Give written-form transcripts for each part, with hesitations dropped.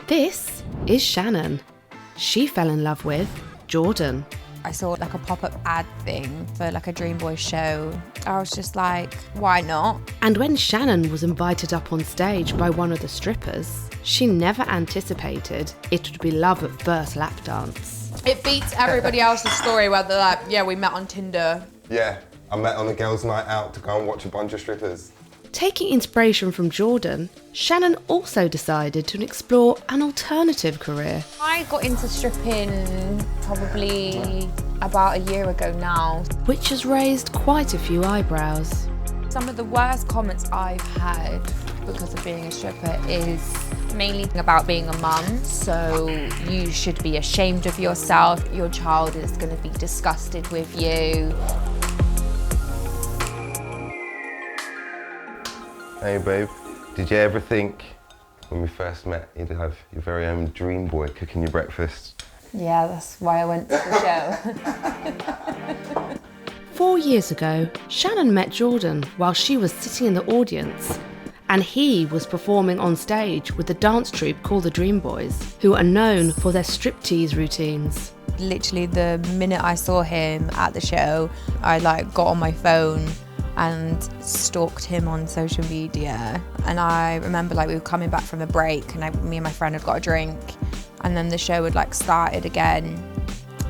This is Shannon. She fell in love with Jordan. I saw like a pop-up ad thing for like a Dreamboys show. I was just like, why not? And when Shannon was invited up on stage by one of the strippers, she never anticipated it would be love at first lap dance. It beats everybody else's story where they're like, yeah, we met on Tinder. Yeah, I met on a girls' night out to go and watch a bunch of strippers. Taking inspiration from Jordan, Shannon also decided to explore an alternative career. I got into stripping probably about a year ago now. Which has raised quite a few eyebrows. Some of the worst comments I've had because of being a stripper is mainly about being a mum. So you should be ashamed of yourself. Your child is going to be disgusted with you. Hey babe, did you ever think when we first met you'd have your very own dream boy cooking you breakfast? Yeah, that's why I went to the show. 4 years ago, Shannon met Jordan while she was sitting in the audience, and he was performing on stage with the dance troupe called the Dreamboys, who are known for their striptease routines. Literally the minute I saw him at the show, I got on my phone and stalked him on social media. And I remember we were coming back from a break and me and my friend had got a drink, and then the show had started again,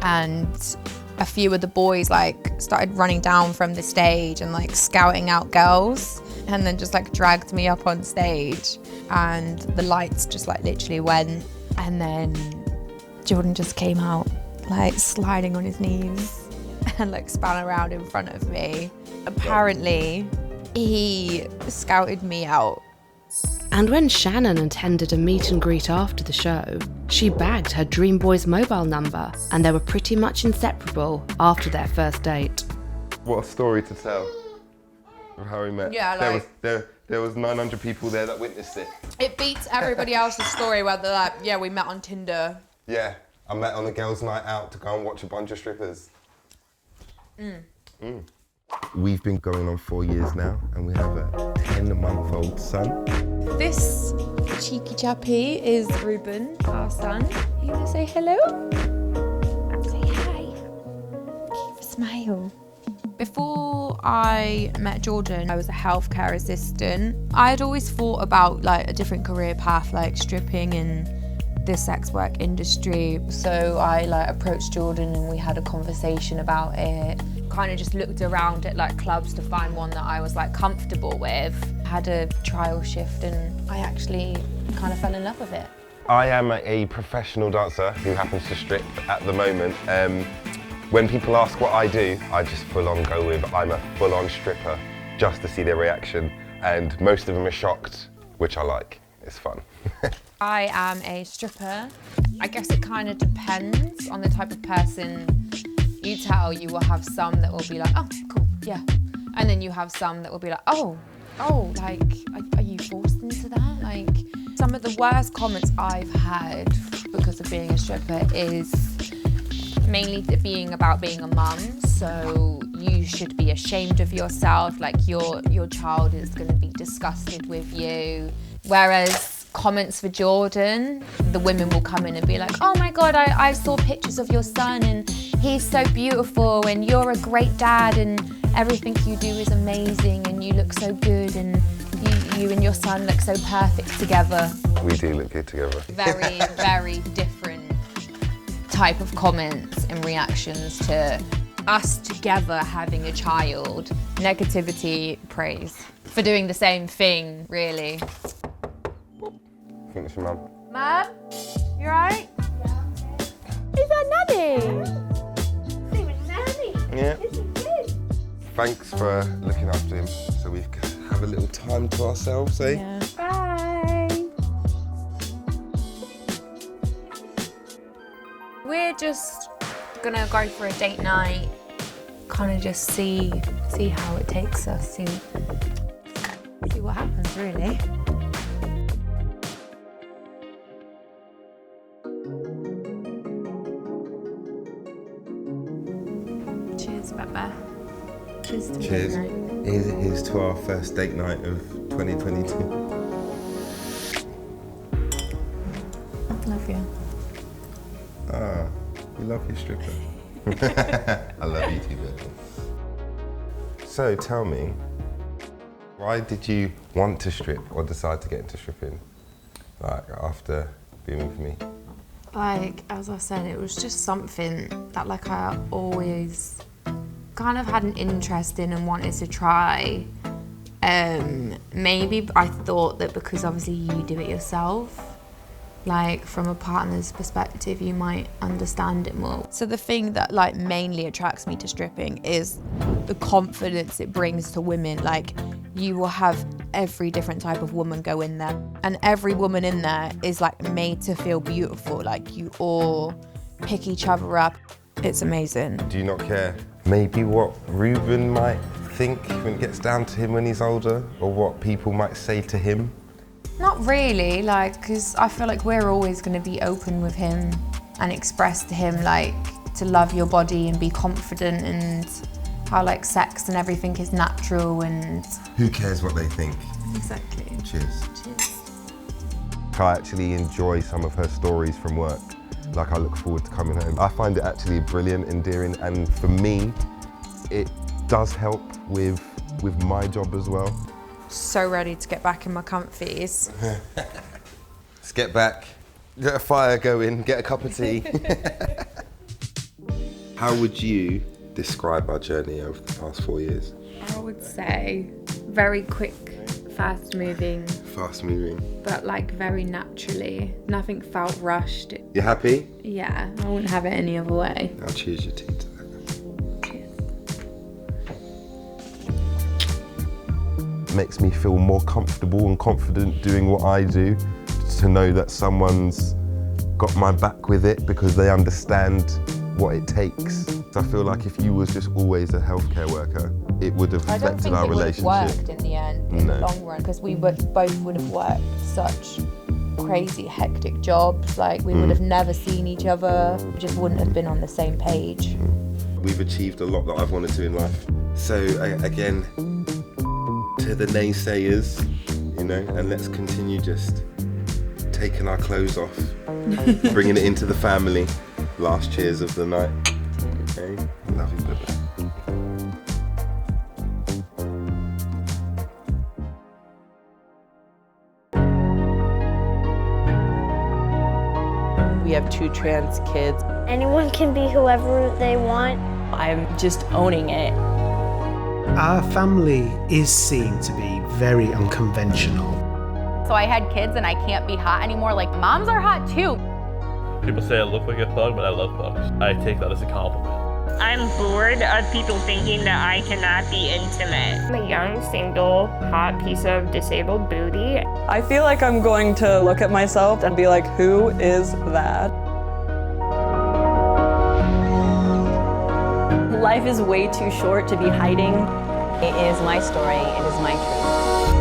and a few of the boys started running down from the stage and scouting out girls, and then just dragged me up on stage, and the lights just literally went, and then Jordan just came out sliding on his knees and spun around in front of me. Apparently, he scouted me out. And when Shannon attended a meet and greet after the show, she bagged her Dreamboys mobile number, and they were pretty much inseparable after their first date. What a story to tell of how we met. Yeah, there was 900 people there that witnessed it. It beats everybody else's story where they're like, yeah, we met on Tinder. Yeah, I met on a girls' night out to go and watch a bunch of strippers. We've been going on 4 years now, and we have a 10-month-old son. This cheeky chappy is Ruben, our son. You want to say hello? Say hi. Keep a smile. Before I met Jordan, I was a healthcare assistant. I had always thought about a different career path, stripping in the sex work industry. So I approached Jordan and we had a conversation about it. Kind of just looked around at clubs to find one that I was comfortable with. Had a trial shift and I actually kind of fell in love with it. I am a professional dancer who happens to strip at the moment. When people ask what I do, I just full on go with I'm a full on stripper just to see their reaction, and most of them are shocked, which I like. It's fun. I am a stripper. I guess it kind of depends on the type of person you tell. You will have some that will be like, oh, cool, yeah. And then you have some that will be like, oh, are you forced into that? Some of the worst comments I've had because of being a stripper is mainly being about being a mum. So you should be ashamed of yourself. Your child is going to be disgusted with you. Whereas comments for Jordan, the women will come in and be like, oh my God, I saw pictures of your son and he's so beautiful and you're a great dad and everything you do is amazing and you look so good and you and your son look so perfect together. We do look good together. Very, very different type of comments and reactions to us together having a child. Negativity, praise for doing the same thing, really. I think it's your mum. Mum, you alright? Is that Nanny? Yeah. Thanks for looking after him, so we can have a little time to ourselves, eh? Yeah. Bye. We're just gonna go for a date night, kind of just see how it takes us, see what happens, really. Cheers, Baba. Cheers to Cheers. date night. Here's to our first date night of 2022. Love you. Ah, you love your stripper. I love you too, baby. So tell me, why did you want to strip or decide to get into stripping? Like after being with me? Like, as I said, it was just something that like I always kind of had an interest in and wanted to try. Maybe I thought that because obviously you do it yourself, like from a partner's perspective, you might understand it more. So the thing that like mainly attracts me to stripping is the confidence it brings to women. Like, you will have every different type of woman go in there, and every woman in there is like made to feel beautiful. Like, you all pick each other up. It's amazing. Do you not care maybe what Ruben might think when it gets down to him when he's older, or what people might say to him? Not really, like, because I feel like we're always going to be open with him and express to him like to love your body and be confident, and how like sex and everything is natural, and Who cares what they think? exactly. Cheers. Cheers. I actually enjoy some of her stories from work. Like, I look forward to coming home. I find it actually brilliant, endearing, and for me, it does help with my job as well. So ready to get back in my comfies. Let's get back, get a fire going, get a cup of tea. How would you describe our journey over the past 4 years? I would say very quick, fast moving, Fast moving. but like very naturally. Nothing felt rushed. You happy? Yeah, I wouldn't have it any other way. I'll cheers your tea to that. Makes me feel more comfortable and confident doing what I do, to know that someone's got my back with it because they understand what it takes. So I feel like if you was just always a healthcare worker, it would have affected our relationship. I don't think it would have worked in the end, in the long run, because we both would have worked such crazy, hectic jobs. Like, we would have never seen each other, we just wouldn't have been on the same page. We've achieved a lot that I've wanted to in life. So again, to the naysayers, you know, and let's continue just taking our clothes off, bringing it into the family. Last cheers of the night. Okay, love you, baby. We have 2 trans kids. Anyone can be whoever they want. I'm just owning it. Our family is seen to be very unconventional. So I had kids and I can't be hot anymore. Like, moms are hot too. People say I look like a thug, but I love thugs. I take that as a compliment. I'm bored of people thinking that I cannot be intimate. I'm a young, single, hot piece of disabled booty. I feel like I'm going to look at myself and be like, who is that? Life is way too short to be hiding. It is my story. It is my truth.